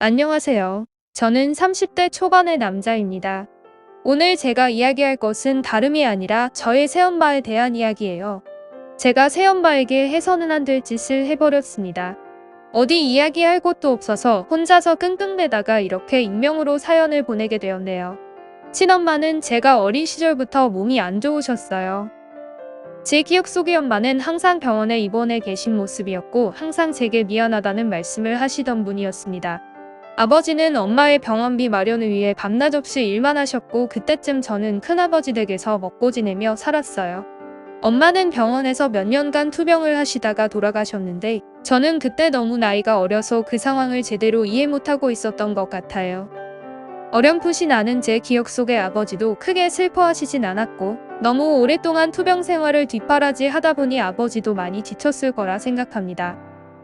안녕하세요. 저는 30대 초반의 남자입니다. 오늘 제가 이야기할 것은 다름이 아니라 저의 새엄마에 대한 이야기예요. 제가 새엄마에게 해서는 안 될 짓을 해버렸습니다. 어디 이야기할 곳도 없어서 혼자서 끙끙대다가 이렇게 익명으로 사연을 보내게 되었네요. 친엄마는 제가 어린 시절부터 몸이 안 좋으셨어요. 제 기억 속의 엄마는 항상 병원에 입원해 계신 모습이었고 항상 제게 미안하다는 말씀을 하시던 분이었습니다. 아버지는 엄마의 병원비 마련을 위해 밤낮 없이 일만 하셨고 그때쯤 저는 큰아버지 댁에서 먹고 지내며 살았어요. 엄마는 병원에서 몇 년간 투병을 하시다가 돌아가셨는데 저는 그때 너무 나이가 어려서 그 상황을 제대로 이해 못하고 있었던 것 같아요. 어렴풋이 나는 제 기억 속의 아버지도 크게 슬퍼하시진 않았고 너무 오랫동안 투병 생활을 뒷바라지 하다 보니 아버지도 많이 지쳤을 거라 생각합니다.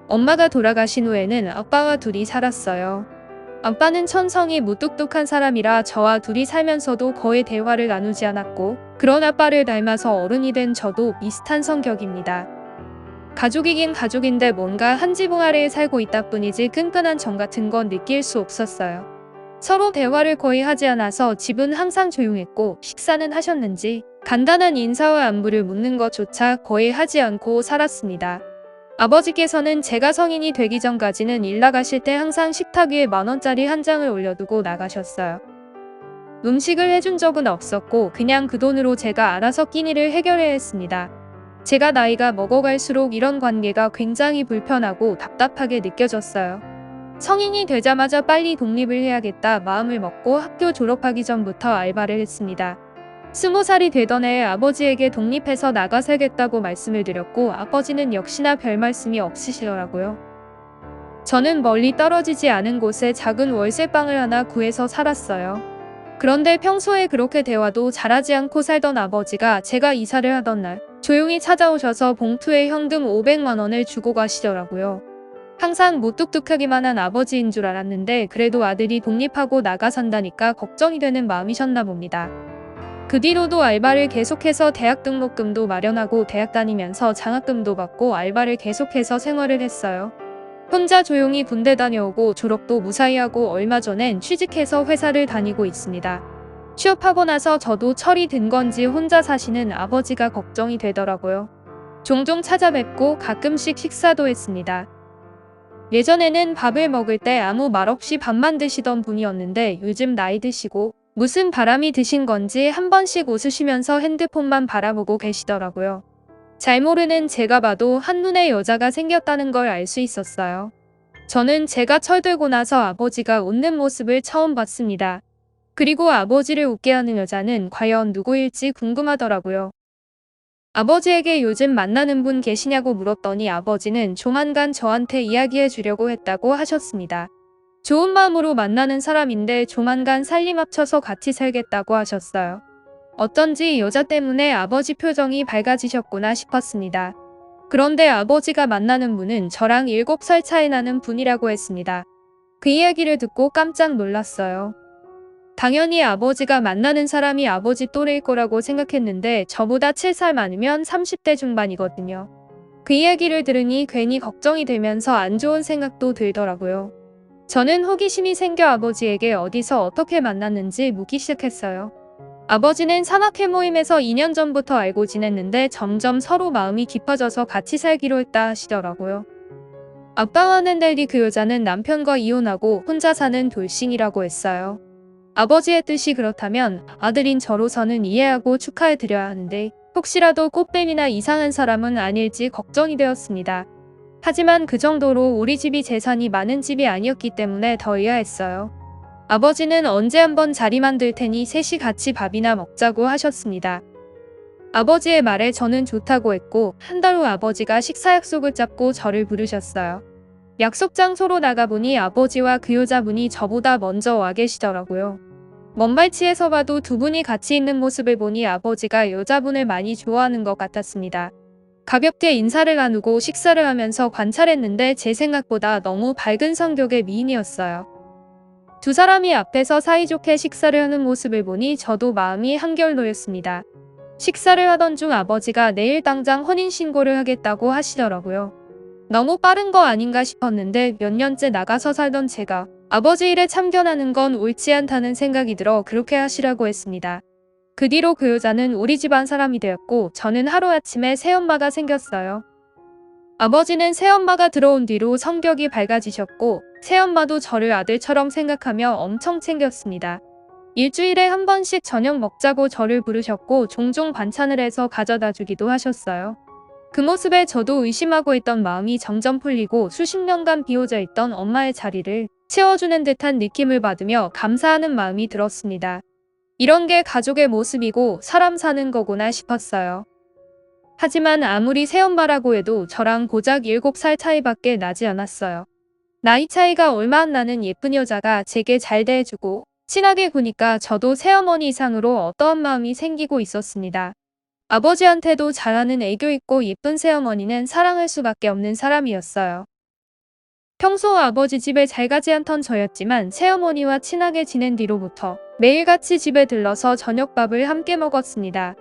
엄마가 돌아가신 후에는 아빠와 둘이 살았어요. 아빠는 천성이 무뚝뚝한 사람이라 저와 둘이 살면서도 거의 대화를 나누지 않았고 그런 아빠를 닮아서 어른이 된 저도 비슷한 성격입니다. 가족이긴 가족인데 뭔가 한 지붕 아래에 살고 있다 뿐이지 끈끈한 정 같은 건 느낄 수 없었어요. 서로 대화를 거의 하지 않아서 집은 항상 조용했고 식사는 하셨는지 간단한 인사와 안부를 묻는 것조차 거의 하지 않고 살았습니다. 아버지께서는 제가 성인이 되기 전까지는 일 나가실 때 항상 식탁 위에 10,000원짜리 한 장을 올려두고 나가셨어요. 음식을 해준 적은 없었고 그냥 그 돈으로 제가 알아서 끼니를 해결해야 했습니다. 제가 나이가 먹어갈수록 이런 관계가 굉장히 불편하고 답답하게 느껴졌어요. 성인이 되자마자 빨리 독립을 해야겠다 마음을 먹고 학교 졸업하기 전부터 알바를 했습니다. 20살이 되던 해에 아버지에게 독립해서 나가 살겠다고 말씀을 드렸고 아버지는 역시나 별 말씀이 없으시더라고요. 저는 멀리 떨어지지 않은 곳에 작은 월세방을 하나 구해서 살았어요. 그런데 평소에 그렇게 대화도 잘하지 않고 살던 아버지가 제가 이사를 하던 날 조용히 찾아오셔서 봉투에 현금 500만 원을 주고 가시더라고요. 항상 무뚝뚝하기만 한 아버지인 줄 알았는데 그래도 아들이 독립하고 나가 산다니까 걱정이 되는 마음이셨나 봅니다. 그 뒤로도 알바를 계속해서 대학 등록금도 마련하고 대학 다니면서 장학금도 받고 알바를 계속해서 생활을 했어요. 혼자 조용히 군대 다녀오고 졸업도 무사히 하고 얼마 전엔 취직해서 회사를 다니고 있습니다. 취업하고 나서 저도 철이 든 건지 혼자 사시는 아버지가 걱정이 되더라고요. 종종 찾아뵙고 가끔씩 식사도 했습니다. 예전에는 밥을 먹을 때 아무 말 없이 밥만 드시던 분이었는데 요즘 나이 드시고 무슨 바람이 드신 건지 한 번씩 웃으시면서 핸드폰만 바라보고 계시더라고요. 잘 모르는 제가 봐도 한눈에 여자가 생겼다는 걸 알 수 있었어요. 저는 제가 철들고 나서 아버지가 웃는 모습을 처음 봤습니다. 그리고 아버지를 웃게 하는 여자는 과연 누구일지 궁금하더라고요. 아버지에게 요즘 만나는 분 계시냐고 물었더니 아버지는 조만간 저한테 이야기해 주려고 했다고 하셨습니다. 좋은 마음으로 만나는 사람인데 조만간 살림 합쳐서 같이 살겠다고 하셨어요. 어쩐지 여자 때문에 아버지 표정이 밝아지셨구나 싶었습니다. 그런데 아버지가 만나는 분은 저랑 7살 차이 나는 분이라고 했습니다. 그 이야기를 듣고 깜짝 놀랐어요. 당연히 아버지가 만나는 사람이 아버지 또래일 거라고 생각했는데 저보다 7살 많으면 30대 중반이거든요. 그 이야기를 들으니 괜히 걱정이 되면서 안 좋은 생각도 들더라고요. 저는 호기심이 생겨 아버지에게 어디서 어떻게 만났는지 묻기 시작했어요. 아버지는 산악회 모임에서 2년 전부터 알고 지냈는데 점점 서로 마음이 깊어져서 같이 살기로 했다 하시더라고요. 아빠와는 달리 그 여자는 남편과 이혼하고 혼자 사는 돌싱이라고 했어요. 아버지의 뜻이 그렇다면 아들인 저로서는 이해하고 축하해드려야 하는데 혹시라도 꽃뱀이나 이상한 사람은 아닐지 걱정이 되었습니다. 하지만 그 정도로 우리 집이 재산이 많은 집이 아니었기 때문에 더 의아했어요. 아버지는 언제 한번 자리 만들 테니 셋이 같이 밥이나 먹자고 하셨습니다. 아버지의 말에 저는 좋다고 했고 한 달 후 아버지가 식사 약속을 잡고 저를 부르셨어요. 약속 장소로 나가보니 아버지와 그 여자분이 저보다 먼저 와 계시더라고요. 먼 발치에서 봐도 두 분이 같이 있는 모습을 보니 아버지가 여자분을 많이 좋아하는 것 같았습니다. 가볍게 인사를 나누고 식사를 하면서 관찰했는데 제 생각보다 너무 밝은 성격의 미인이었어요. 두 사람이 앞에서 사이좋게 식사를 하는 모습을 보니 저도 마음이 한결 놓였습니다. 식사를 하던 중 아버지가 내일 당장 혼인신고를 하겠다고 하시더라고요. 너무 빠른 거 아닌가 싶었는데 몇 년째 나가서 살던 제가 아버지 일에 참견하는 건 옳지 않다는 생각이 들어 그렇게 하시라고 했습니다. 그 뒤로 그 여자는 우리 집안 사람이 되었고 저는 하루아침에 새엄마가 생겼어요. 아버지는 새엄마가 들어온 뒤로 성격이 밝아지셨고 새엄마도 저를 아들처럼 생각하며 엄청 챙겼습니다. 일주일에 한 번씩 저녁 먹자고 저를 부르셨고 종종 반찬을 해서 가져다 주기도 하셨어요. 그 모습에 저도 의심하고 있던 마음이 점점 풀리고 수십 년간 비워져 있던 엄마의 자리를 채워주는 듯한 느낌을 받으며 감사하는 마음이 들었습니다. 이런 게 가족의 모습이고 사람 사는 거구나 싶었어요. 하지만 아무리 새엄마라고 해도 저랑 고작 7살 차이밖에 나지 않았어요. 나이 차이가 얼마 안 나는 예쁜 여자가 제게 잘 대해주고 친하게 구니까 저도 새어머니 이상으로 어떠한 마음이 생기고 있었습니다. 아버지한테도 잘하는 애교 있고 예쁜 새어머니는 사랑할 수밖에 없는 사람이었어요. 평소 아버지 집에 잘 가지 않던 저였지만 새어머니와 친하게 지낸 뒤로부터 매일같이 집에 들러서 저녁밥을 함께 먹었습니다.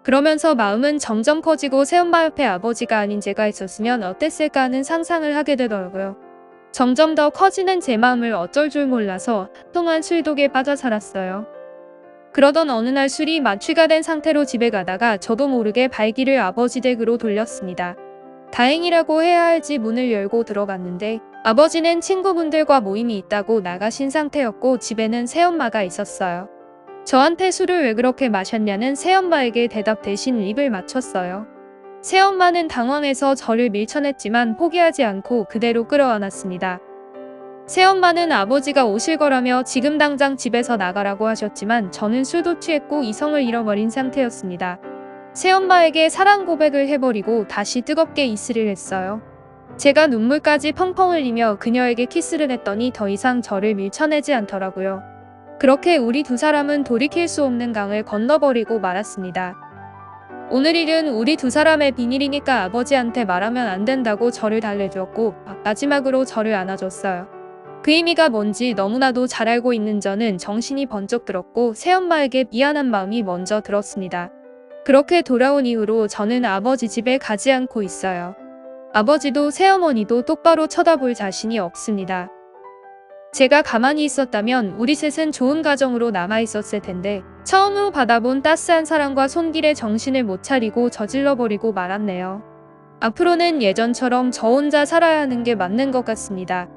그러면서 마음은 점점 커지고 새엄마 옆에 아버지가 아닌 제가 있었으면 어땠을까 하는 상상을 하게 되더라고요. 점점 더 커지는 제 마음을 어쩔 줄 몰라서 한동안 술독에 빠져 살았어요. 그러던 어느 날 술이 마취가 된 상태로 집에 가다가 저도 모르게 발길을 아버지 댁으로 돌렸습니다. 다행이라고 해야 할지 문을 열고 들어갔는데 아버지는 친구분들과 모임이 있다고 나가신 상태였고 집에는 새엄마가 있었어요. 저한테 술을 왜 그렇게 마셨냐는 새엄마에게 대답 대신 입을 맞췄어요. 새엄마는 당황해서 저를 밀쳐냈지만 포기하지 않고 그대로 끌어안았습니다. 새엄마는 아버지가 오실 거라며 지금 당장 집에서 나가라고 하셨지만 저는 술도 취했고 이성을 잃어버린 상태였습니다. 새엄마에게 사랑 고백을 해버리고 다시 뜨겁게 이스를 했어요. 제가 눈물까지 펑펑 흘리며 그녀에게 키스를 했더니 더 이상 저를 밀쳐내지 않더라고요. 그렇게 우리 두 사람은 돌이킬 수 없는 강을 건너버리고 말았습니다. 오늘 일은 우리 두 사람의 비밀이니까 아버지한테 말하면 안 된다고 저를 달래주었고 마지막으로 저를 안아줬어요. 그 의미가 뭔지 너무나도 잘 알고 있는 저는 정신이 번쩍 들었고 새엄마에게 미안한 마음이 먼저 들었습니다. 그렇게 돌아온 이후로 저는 아버지 집에 가지 않고 있어요. 아버지도 새어머니도 똑바로 쳐다볼 자신이 없습니다. 제가 가만히 있었다면 우리 셋은 좋은 가정으로 남아있었을 텐데 처음으로 받아본 따스한 사랑과 손길에 정신을 못 차리고 저질러버리고 말았네요. 앞으로는 예전처럼 저 혼자 살아야 하는 게 맞는 것 같습니다.